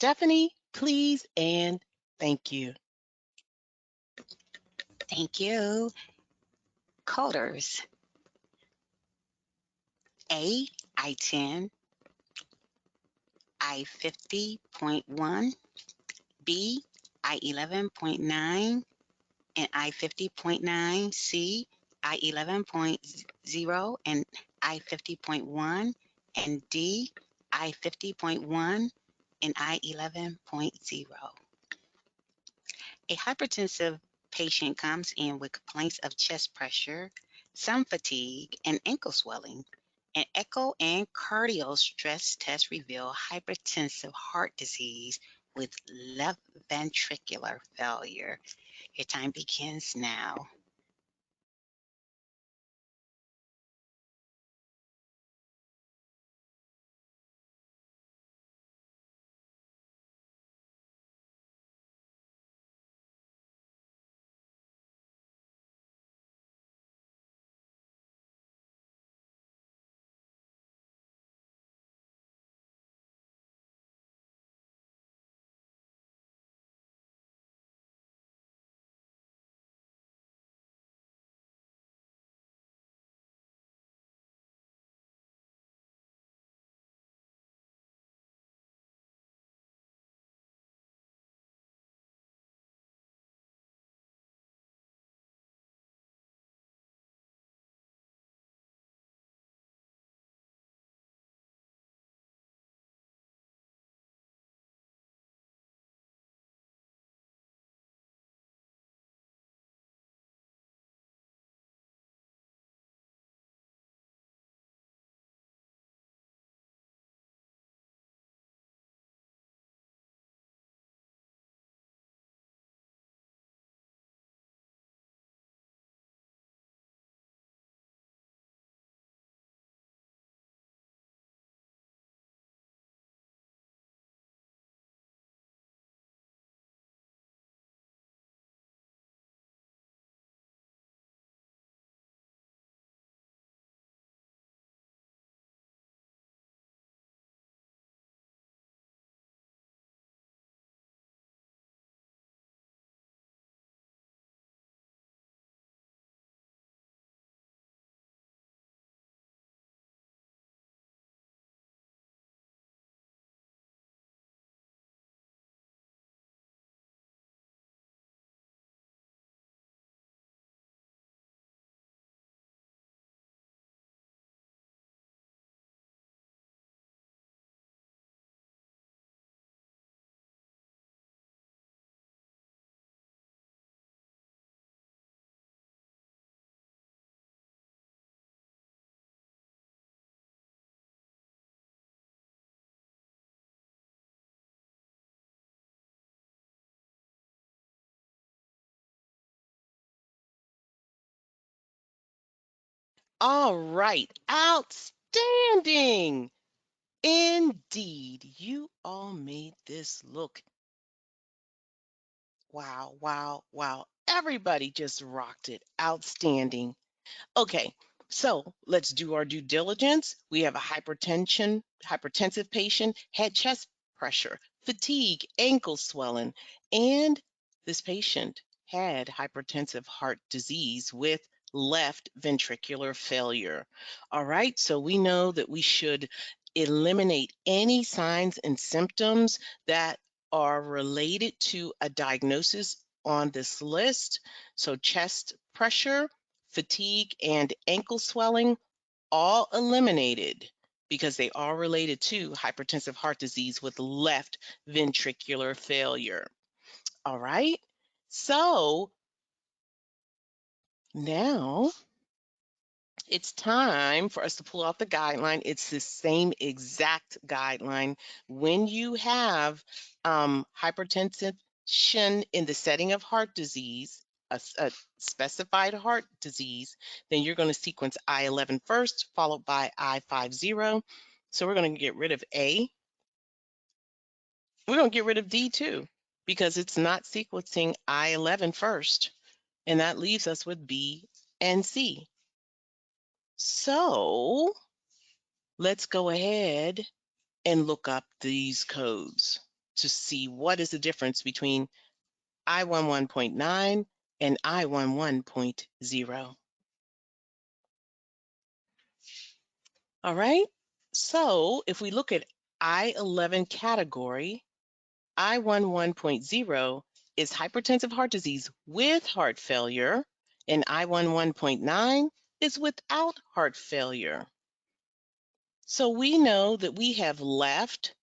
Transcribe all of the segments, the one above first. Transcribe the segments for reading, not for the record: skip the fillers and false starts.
Stephanie, please and thank you. Thank you. Coders. A, I-10, I-50.1, B, I-11.9, and I-50.9, C, I-11.0, and I-50.1, and D, I-50.1, and I-11.0. A hypertensive patient comes in with complaints of chest pressure, some fatigue, and ankle swelling. An echo and cardio stress test reveal hypertensive heart disease with left ventricular failure. Your time begins now. All right, outstanding. Indeed, you all made this look. Wow, wow, wow. Everybody just rocked it. Outstanding. Okay, so let's do our due diligence. We have a hypertensive patient, had chest pressure, fatigue, ankle swelling, and this patient had hypertensive heart disease with left ventricular failure. All right, so we know that we should eliminate any signs and symptoms that are related to a diagnosis on this list. So chest pressure, fatigue, and ankle swelling, all eliminated because they are related to hypertensive heart disease with left ventricular failure. All right, so now it's time for us to pull out the guideline. It's the same exact guideline. When you have hypertension in the setting of heart disease, a specified heart disease, then you're going to sequence I-11 first, followed by I-50. So we're going to get rid of A. We're going to get rid of D too, because it's not sequencing I-11 first. And that leaves us with B and C. So let's go ahead and look up these codes. to see what is the difference between I11.9 and I11.0. All right. So if we look at I11 category, I11.0 is hypertensive heart disease with heart failure, and I11.9 is without heart failure. So we know that we have left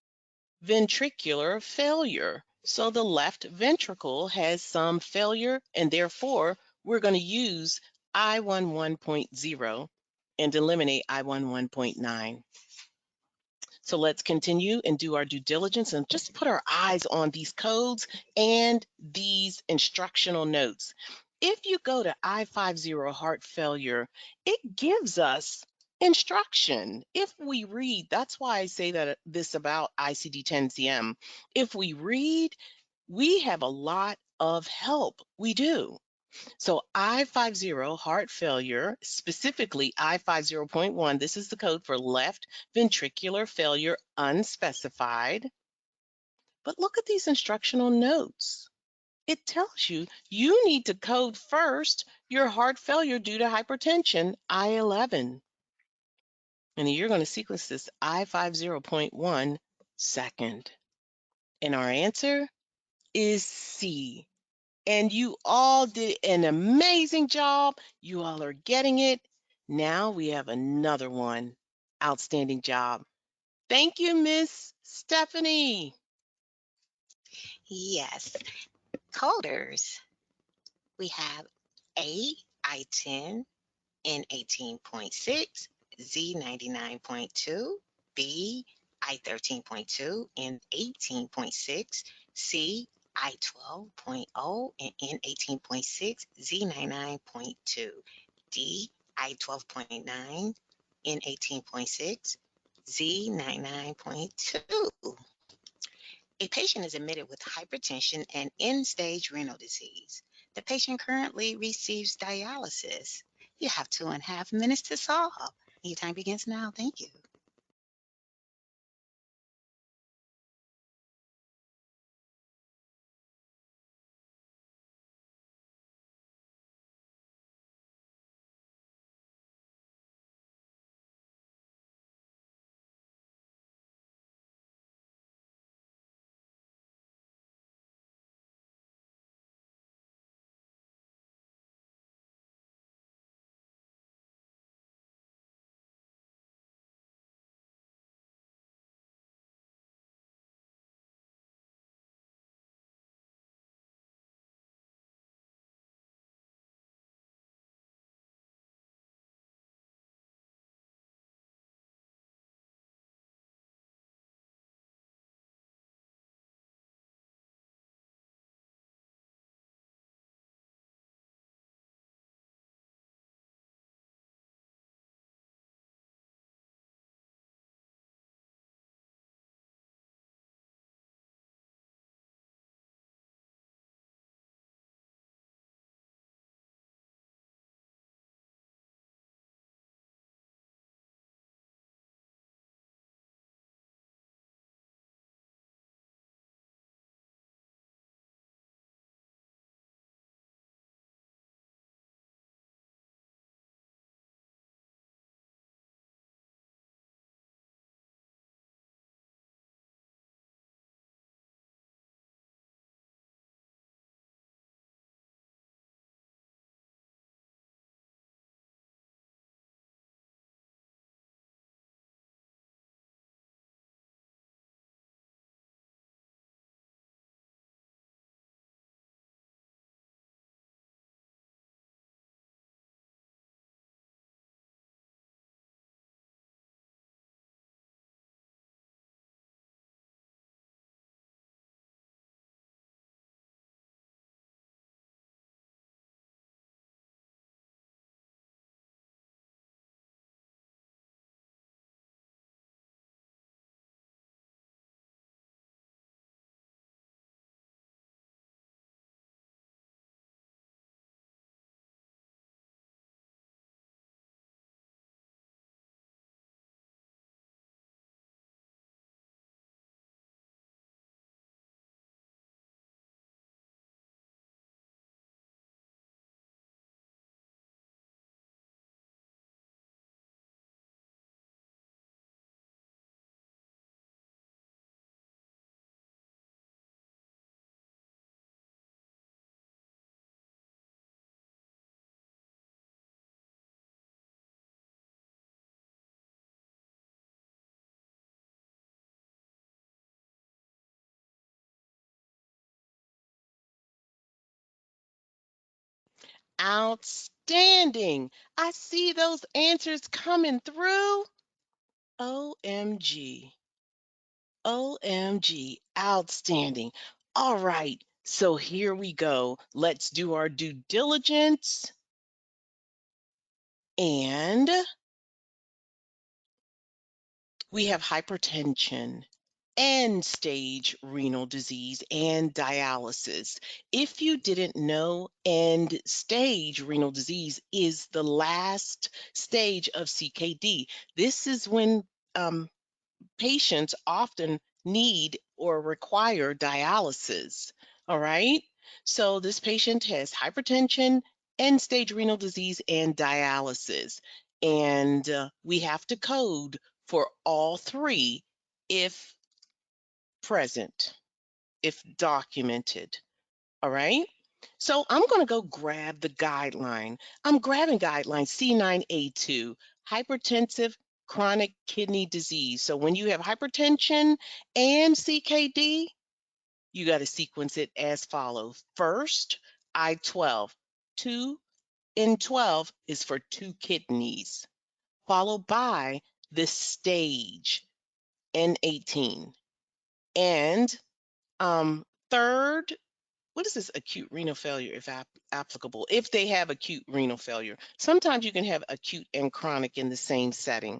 ventricular failure. So the left ventricle has some failure, and therefore we're going to use I11.0 and eliminate I11.9. So let's continue and do our due diligence and just put our eyes on these codes and these instructional notes. If you go to I50 heart failure, it gives us instruction. If we read, that's why I say that this about ICD-10-CM. If we read, we have a lot of help. We do. So I50 heart failure, specifically I50.1, this is the code for left ventricular failure unspecified. But look at these instructional notes. It tells you you need to code first your heart failure due to hypertension, I11. And you're going to sequence this I50.1 second. And our answer is C. And you all did an amazing job. You all are getting it. Now we have another one. Outstanding job. Thank you, Miss Stephanie. Yes. Coders, we have A, I10, N18.6, Z99.2, B, I13.2, N18.6, C, I12.0, and N18.6, Z99.2, D, I12.9, N18.6, Z99.2. A patient is admitted with hypertension and end-stage renal disease. The patient currently receives dialysis. You have 2.5 minutes to solve. Your time begins now. Thank you. Outstanding. I see those answers coming through. OMG. OMG. Outstanding. All right. So here we go. Let's do our due diligence. And we have hypertension, end-stage renal disease, and dialysis. If you didn't know, end-stage renal disease is the last stage of CKD. This is when patients often need or require dialysis. All right. So this patient has hypertension, end stage renal disease, and dialysis. And we have to code for all three if present, if documented. All right. So I'm going to go grab the guideline. I'm grabbing guideline C9A2, hypertensive chronic kidney disease. So when you have hypertension and CKD, you got to sequence it as follows. First, I12. 2 in 12 is for two kidneys, followed by the stage, N18. And third, what is this acute renal failure if applicable? If they have acute renal failure. Sometimes you can have acute and chronic in the same setting.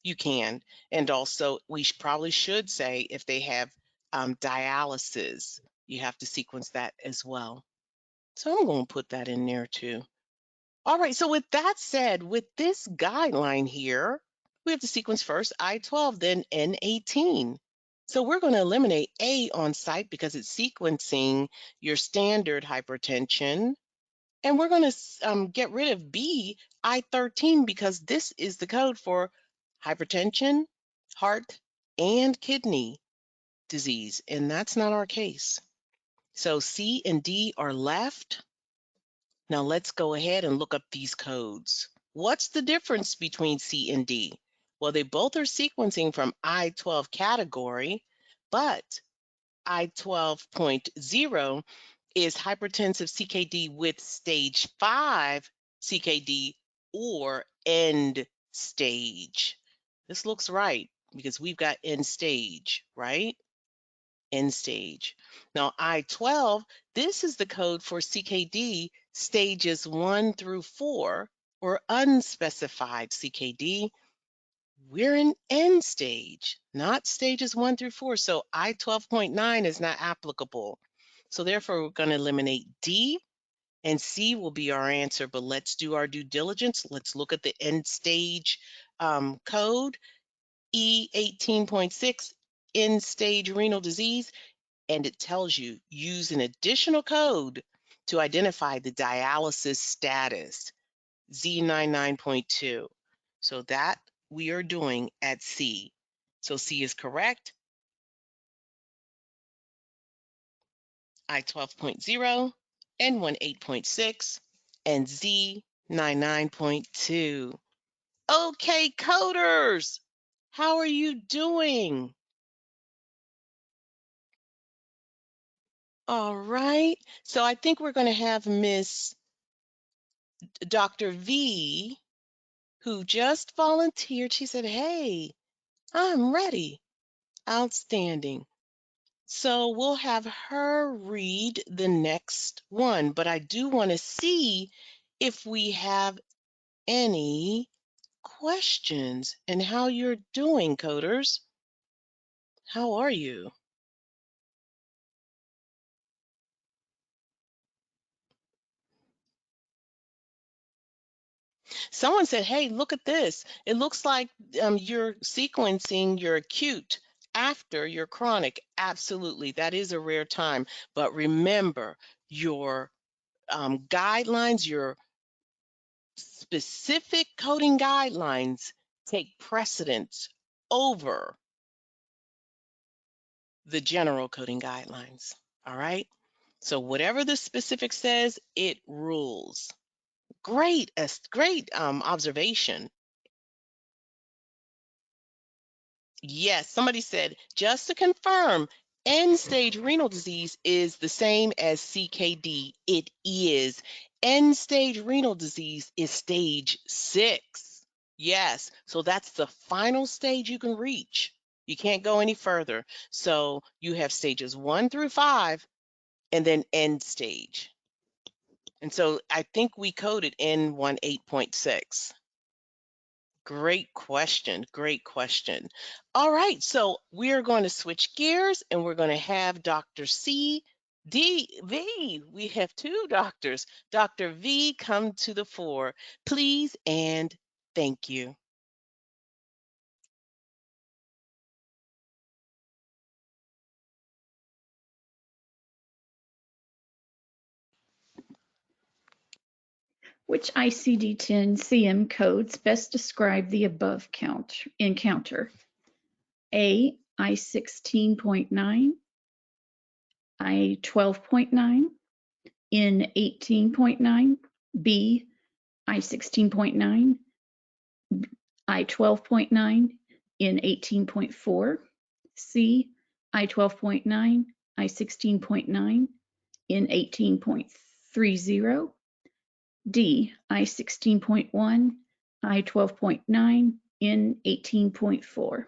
You can. And also, we probably should say if they have dialysis, you have to sequence that as well. So I'm going to put that in there too. All right, so with that said, with this guideline here, we have to sequence first I12, then N18. So we're going to eliminate A on site because it's sequencing your standard hypertension. And we're going to get rid of B, I13, because this is the code for hypertension, heart, and kidney disease. And that's not our case. So C and D are left. Now let's go ahead and look up these codes. What's the difference between C and D? Well, they both are sequencing from I12 category, but I12.0 is hypertensive CKD with stage 5 CKD or end stage. This looks right because we've got end stage, right? End stage. Now, I12, this is the code for CKD stages 1 through 4 or unspecified CKD. We're in end stage, not stages 1 through 4. So I12.9 is not applicable. So therefore, we're going to eliminate D, and C will be our answer. But let's do our due diligence. Let's look at the end stage code, E18.6, end stage renal disease. And it tells you use an additional code to identify the dialysis status, Z99.2. So that we are doing at C. So C is correct, I12.0, N18.6, and Z99.2. Okay, coders, how are you doing? All right, so I think we're going to have Miss Dr. V, who just volunteered. She said, hey, I'm ready. Outstanding. So we'll have her read the next one, but I do want to see if we have any questions and how you're doing, coders. How are you? Someone said, hey, look at this. It looks like you're sequencing your acute after your chronic. Absolutely. That is a rare time. But remember, your guidelines, your specific coding guidelines take precedence over the general coding guidelines. All right. So whatever the specific says, it rules. Great observation. Yes, somebody said, just to confirm, end stage renal disease is the same as CKD. It is. End stage renal disease is stage 6. Yes, so that's the final stage you can reach. You can't go any further. So you have stages 1 through 5 and then end stage. And so I think we coded N18.6. Great question. Great question. All right. So we are going to switch gears and we're going to have Dr. V. We have two doctors. Dr. V, come to the fore, please, and thank you. Which ICD-10-CM codes best describe the above encounter? A, I16.9, I12.9, N18.9, B, I16.9, I12.9, N18.4, C, I12.9, I16.9, N18.30, D, I16.1, I12.9, N18.4.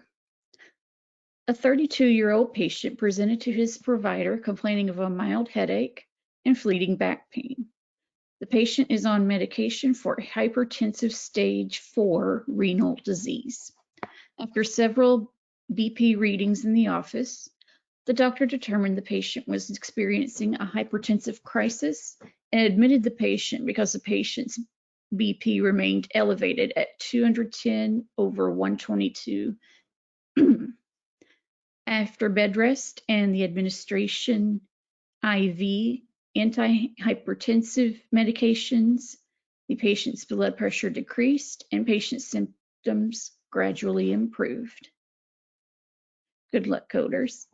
A 32-year-old patient presented to his provider complaining of a mild headache and fleeting back pain. The patient is on medication for hypertensive stage 4 renal disease. After several BP readings in the office, the doctor determined the patient was experiencing a hypertensive crisis and admitted the patient because the patient's BP remained elevated at 210/122. After bed rest and the administration IV antihypertensive medications, the patient's blood pressure decreased and patient symptoms gradually improved. Good luck, coders.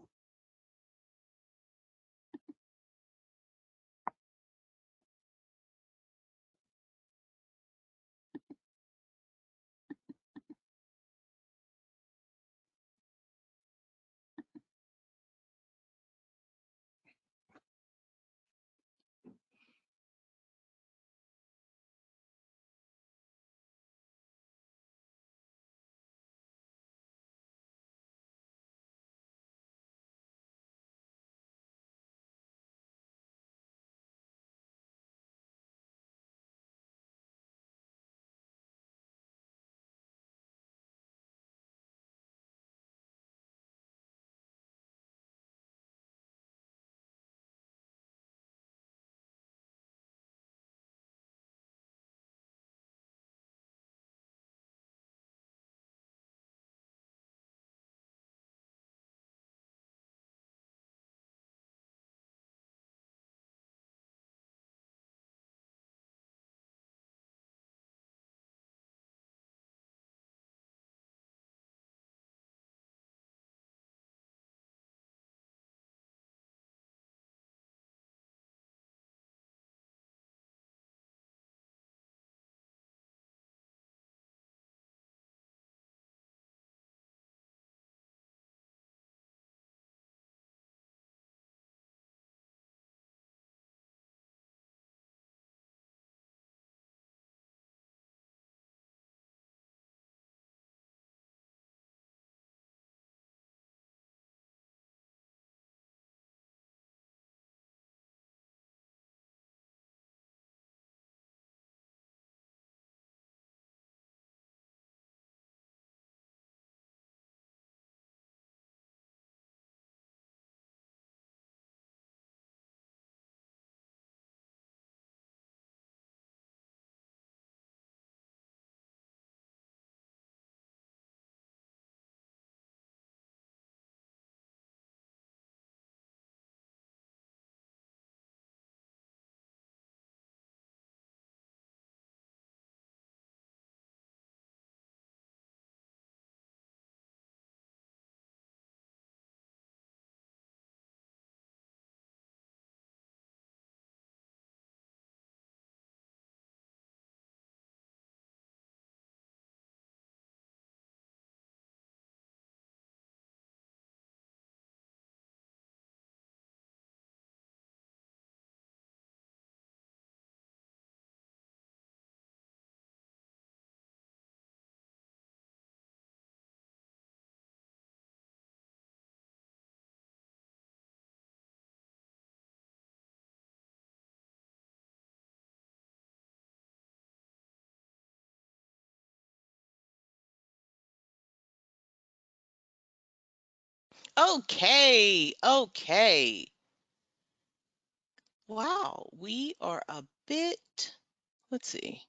Okay, okay. Wow, we are a bit, let's see.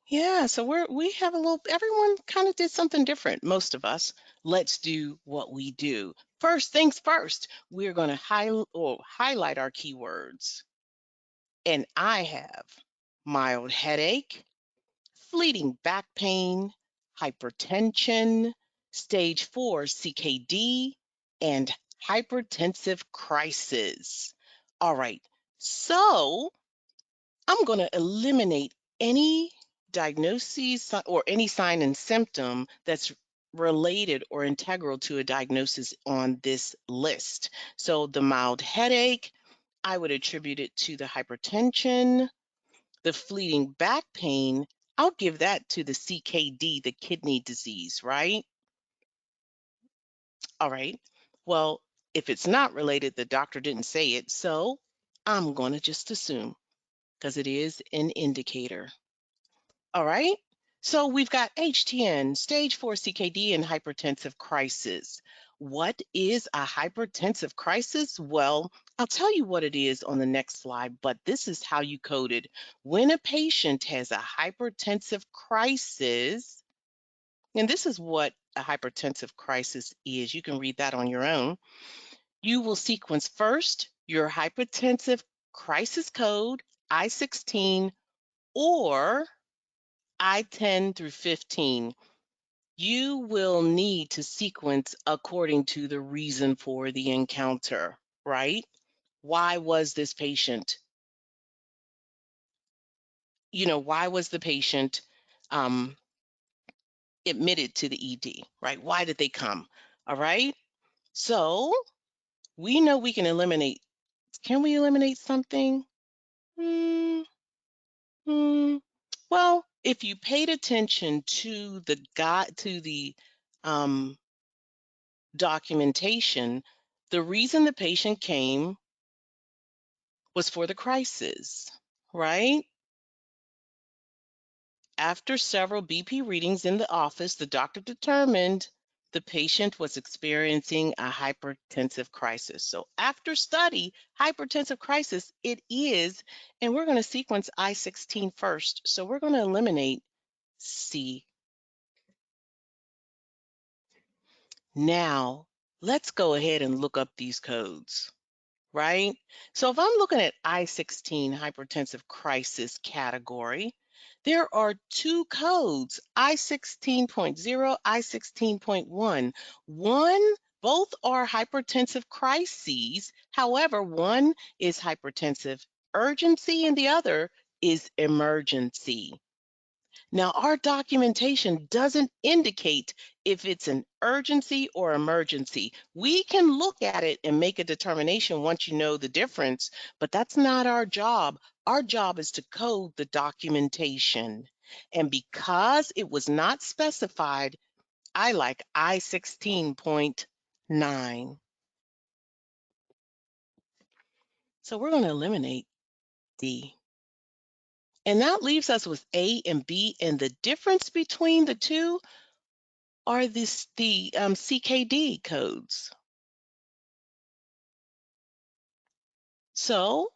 Yeah, so we have a little, everyone kind of did something different, most of us. Let's do what we do. First things first, we're going to highlight our keywords. And I have mild headache, fleeting back pain, hypertension, stage 4 CKD, and hypertensive crisis. All right, so I'm going to eliminate any diagnosis or any sign and symptom that's related or integral to a diagnosis on this list. So the mild headache, I would attribute it to the hypertension. The fleeting back pain, I'll give that to the CKD, the kidney disease, right? All right. Well, if it's not related, the doctor didn't say it, so I'm going to just assume because it is an indicator. All right. So we've got HTN, stage 4 CKD, and hypertensive crisis. What is a hypertensive crisis? Well, I'll tell you what it is on the next slide, but this is how you code it. When a patient has a hypertensive crisis, and this is what a hypertensive crisis is, you can read that on your own. You will sequence first your hypertensive crisis code, I-16, or I-10 through 15. You will need to sequence according to the reason for the encounter, right? Why was this patient, why was the patient admitted to the ED, right? Why did they come? All right. So we know we can eliminate. Can we eliminate something? Hmm. Well, if you paid attention to the um, documentation, the reason the patient came was for the crisis, right? After several BP readings in the office, the doctor determined the patient was experiencing a hypertensive crisis. So after study, hypertensive crisis, it is, and we're going to sequence I-16 first. So we're going to eliminate C. Now, let's go ahead and look up these codes, right? So if I'm looking at I-16 hypertensive crisis category, there are two codes, I-16.0, I-16.1. Both are hypertensive crises. However, one is hypertensive urgency and the other is emergency. Now, our documentation doesn't indicate if it's an urgency or emergency. We can look at it and make a determination once you know the difference, but that's not our job. Our job is to code the documentation. And because it was not specified, I like I-16.9. So we're going to eliminate D. And that leaves us with A and B, and the difference between the two are the CKD codes. So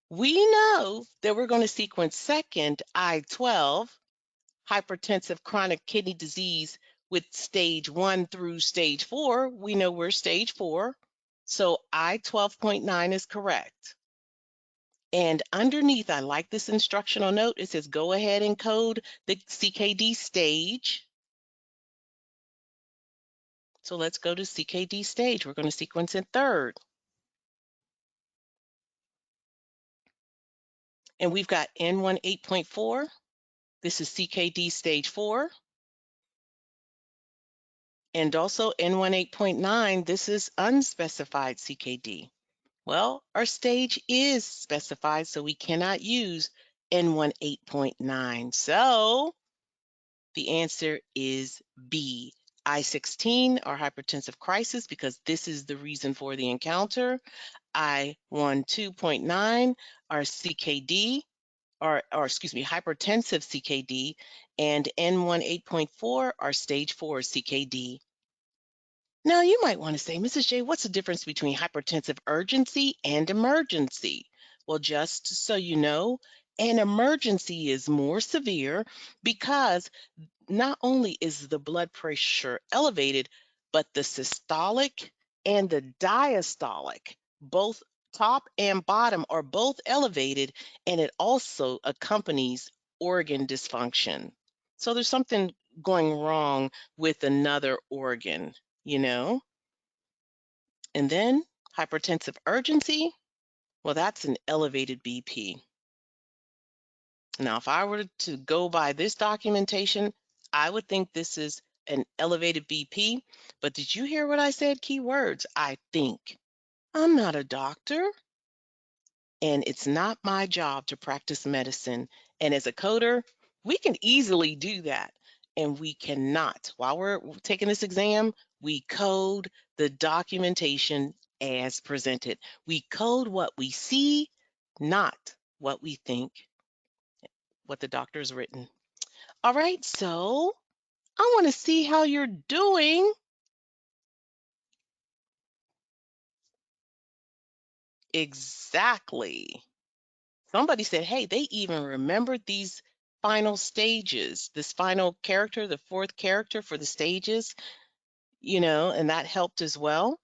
we know that we're going to sequence second I-12, hypertensive chronic kidney disease with stage 1 through stage 4. We know we're stage 4. So I-12.9 is correct. And underneath, I like this instructional note. It says, go ahead and code the CKD stage. So let's go to CKD stage. We're going to sequence in third. And we've got N18.4. This is CKD stage 4. And also N18.9, this is unspecified CKD. Well, our stage is specified, so we cannot use N18.9. So the answer is B. I-16 or hypertensive crisis, because this is the reason for the encounter. I-12.9 are CKD, or excuse me, hypertensive CKD, and N18.4 are stage 4 CKD. Now, you might want to say, Mrs. J, what's the difference between hypertensive urgency and emergency? Well, just so you know, an emergency is more severe because not only is the blood pressure elevated, but the systolic and the diastolic, both top and bottom, are both elevated, and it also accompanies organ dysfunction. So there's something going wrong with another organ, you know? And then hypertensive urgency, well, that's an elevated BP. Now, if I were to go by this documentation, I would think this is an elevated BP. But did you hear what I said? Key words, I think. I'm not a doctor, and it's not my job to practice medicine. And as a coder, we can easily do that. And we cannot. While we're taking this exam, we code the documentation as presented. We code what we see, not what we think, what the doctor's written. All right, so I want to see how you're doing. Exactly. Somebody said, hey, they even remembered these final stages, this final character, the fourth character for the stages, and that helped as well.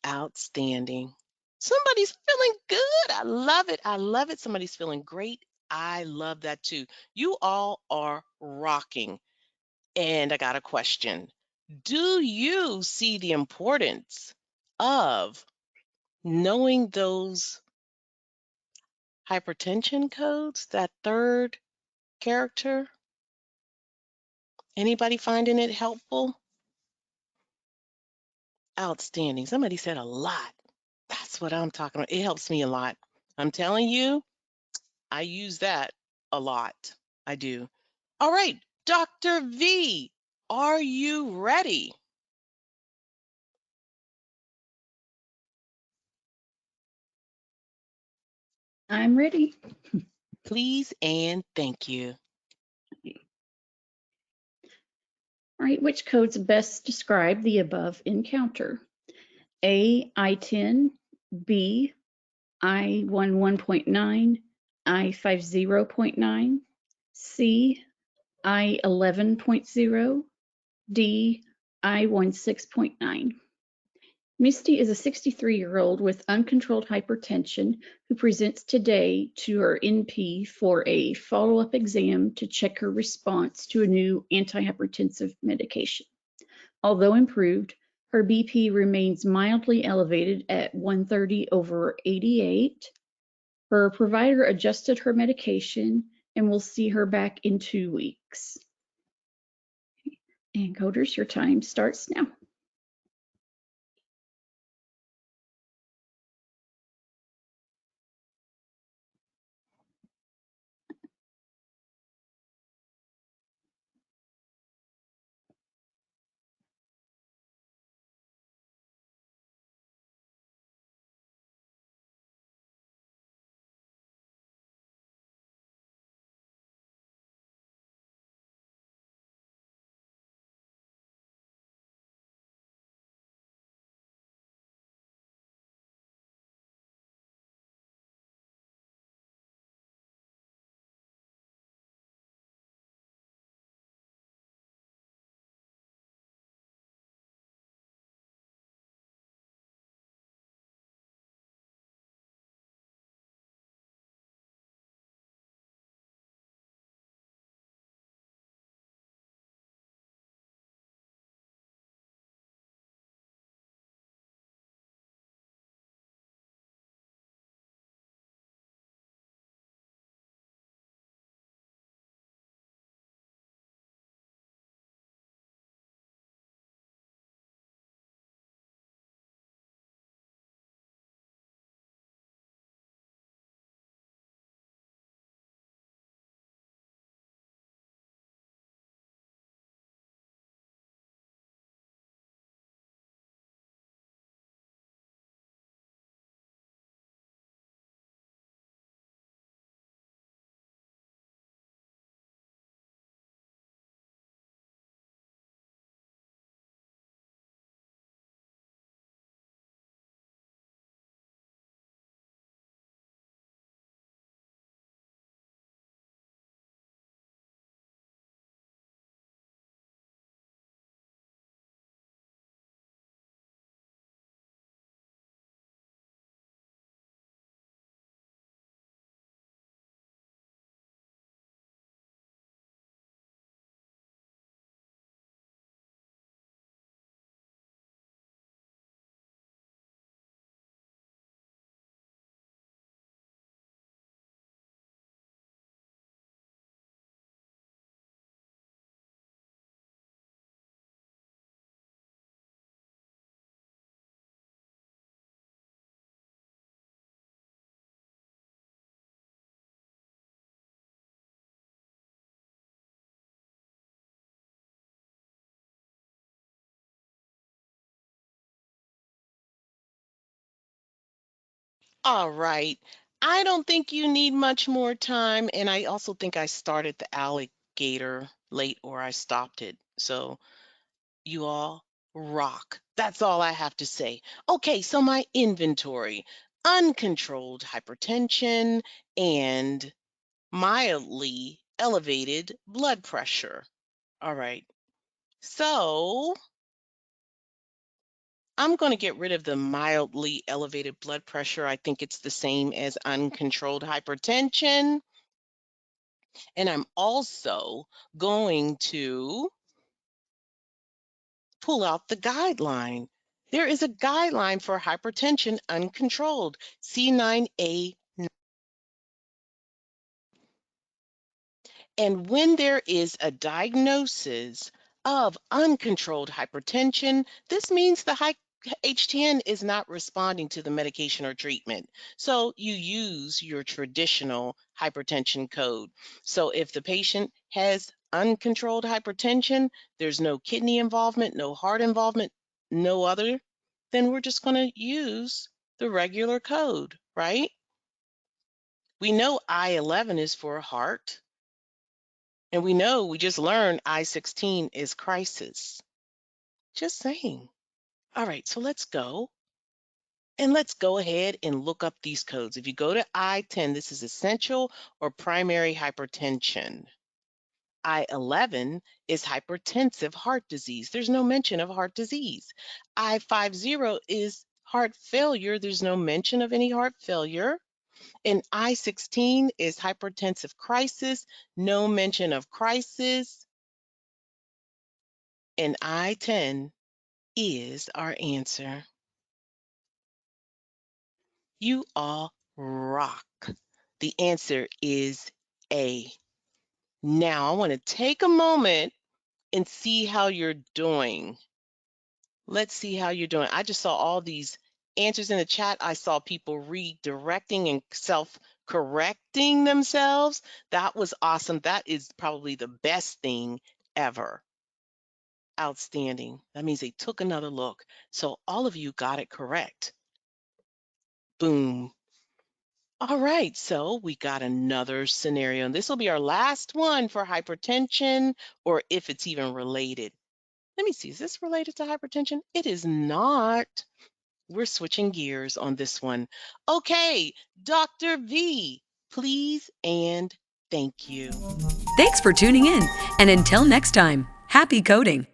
Outstanding. Somebody's feeling good. I love it. I love it. Somebody's feeling great. I love that too. You all are rocking. And I got a question. Do you see the importance of knowing those hypertension codes, that third character? Anybody finding it helpful? Outstanding. Somebody said a lot. That's what I'm talking about. It helps me a lot. I'm telling you, I use that a lot. I do. All right, Dr. V, are you ready? I'm ready. Please and thank you. All right, which codes best describe the above encounter? A, I-10, B, I-11.9, I-50.9, C, I-11.0, D, I-16.9. Misty is a 63-year-old with uncontrolled hypertension who presents today to her NP for a follow-up exam to check her response to a new antihypertensive medication. Although improved, her BP remains mildly elevated at 130/88. Her provider adjusted her medication and will see her back in 2 weeks. And coders, your time starts now. All right. I don't think you need much more time. And I also think I started the alligator late or I stopped it. So you all rock. That's all I have to say. Okay, so my inventory: uncontrolled hypertension and mildly elevated blood pressure. All right. So I'm going to get rid of the mildly elevated blood pressure. I think it's the same as uncontrolled hypertension. And I'm also going to pull out the guideline. There is a guideline for hypertension uncontrolled, C9A. And when there is a diagnosis of uncontrolled hypertension, this means the HTN is not responding to the medication or treatment. So you use your traditional hypertension code. So if the patient has uncontrolled hypertension, there's no kidney involvement, no heart involvement, no other, then we're just going to use the regular code, right? We know I11 is for heart. And we know, we just learned I16 is crisis. Just saying. All right, so let's go. And let's go ahead and look up these codes. If you go to I10, this is essential or primary hypertension. I11 is hypertensive heart disease. There's no mention of heart disease. I50 is heart failure. There's no mention of any heart failure. And I16 is hypertensive crisis. No mention of crisis. And I10 is our answer. You all rock. The answer is A. Now, I want to take a moment and see how you're doing. Let's see how you're doing. I just saw all these answers in the chat. I saw people redirecting and self-correcting themselves. That was awesome. That is probably the best thing ever. Outstanding. That means they took another look. So all of you got it correct. Boom. All right, so we got another scenario, and this will be our last one for hypertension, or if it's even related. Let me see, is this related to hypertension? It is not. We're switching gears on this one. Okay, Dr. V, please and thank you. Thanks for tuning in, and until next time, happy coding.